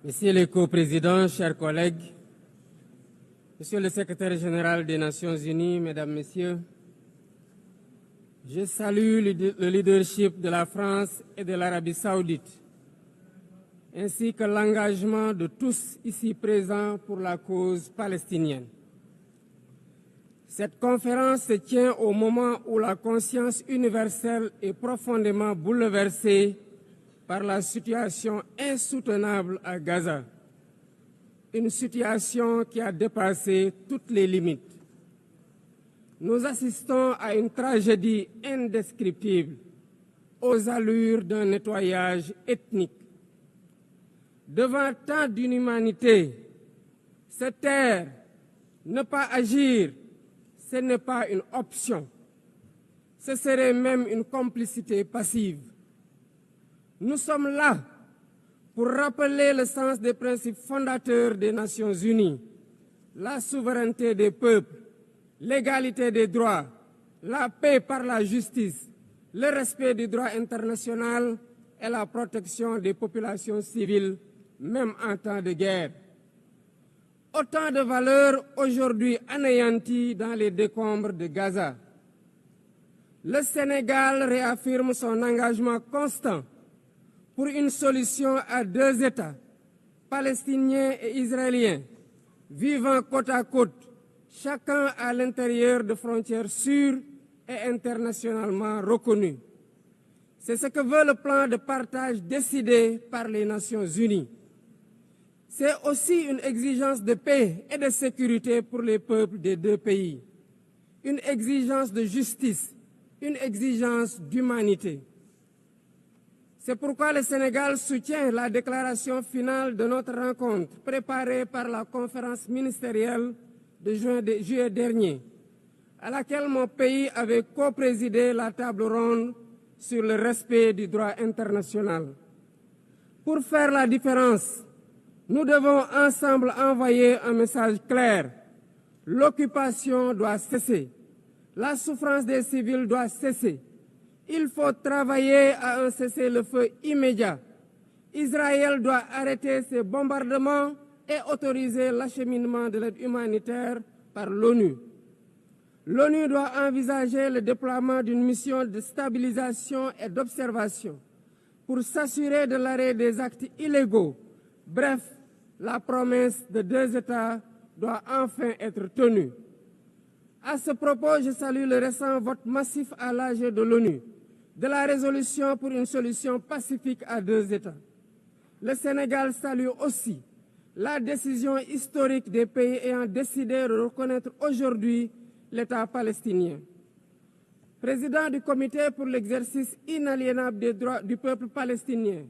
Monsieur le coprésident, chers collègues, Monsieur le secrétaire général des Nations Unies, Mesdames, Messieurs, je salue le leadership de la France et de l'Arabie Saoudite, ainsi que l'engagement de tous ici présents pour la cause palestinienne. Cette conférence se tient au moment où la conscience universelle est profondément bouleversée par la situation insoutenable à Gaza, une situation qui a dépassé toutes les limites. Nous assistons à une tragédie indescriptible, aux allures d'un nettoyage ethnique. Devant tant d'inhumanité, se taire, ne pas agir, ce n'est pas une option. Ce serait même une complicité passive. Nous sommes là pour rappeler le sens des principes fondateurs des Nations Unies, la souveraineté des peuples, l'égalité des droits, la paix par la justice, le respect du droit international et la protection des populations civiles, même en temps de guerre. Autant de valeurs aujourd'hui anéanties dans les décombres de Gaza. Le Sénégal réaffirme son engagement constant pour une solution à deux États, palestiniens et israéliens, vivant côte à côte, chacun à l'intérieur de frontières sûres et internationalement reconnues. C'est ce que veut le plan de partage décidé par les Nations Unies. C'est aussi une exigence de paix et de sécurité pour les peuples des deux pays, une exigence de justice, une exigence d'humanité. C'est pourquoi le Sénégal soutient la déclaration finale de notre rencontre préparée par la conférence ministérielle de juillet dernier, à laquelle mon pays avait coprésidé la table ronde sur le respect du droit international. Pour faire la différence, nous devons ensemble envoyer un message clair. L'occupation doit cesser. La souffrance des civils doit cesser. Il faut travailler à un cessez-le-feu immédiat. Israël doit arrêter ses bombardements et autoriser l'acheminement de l'aide humanitaire par l'ONU. L'ONU doit envisager le déploiement d'une mission de stabilisation et d'observation pour s'assurer de l'arrêt des actes illégaux. Bref, la promesse de deux États doit enfin être tenue. À ce propos, je salue le récent vote massif à l'AG de l'ONU de la résolution pour une solution pacifique à deux États. Le Sénégal salue aussi la décision historique des pays ayant décidé de reconnaître aujourd'hui l'État palestinien. Président du Comité pour l'exercice inaliénable des droits du peuple palestinien,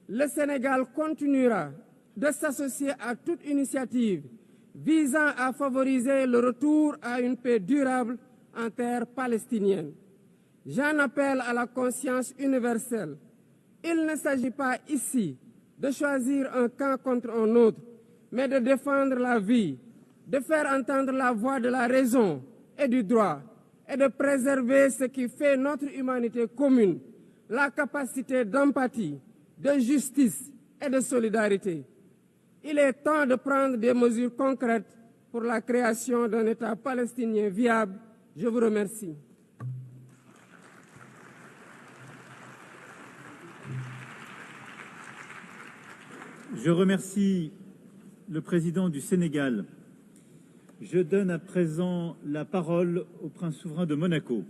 le Sénégal continuera de s'associer à toute initiative visant à favoriser le retour à une paix durable en terre palestinienne. J'en appelle à la conscience universelle. Il ne s'agit pas ici de choisir un camp contre un autre, mais de défendre la vie, de faire entendre la voix de la raison et du droit, et de préserver ce qui fait notre humanité commune, la capacité d'empathie, de justice et de solidarité. Il est temps de prendre des mesures concrètes pour la création d'un État palestinien viable. Je vous remercie. Je remercie le président du Sénégal. Je donne à présent la parole au prince souverain de Monaco.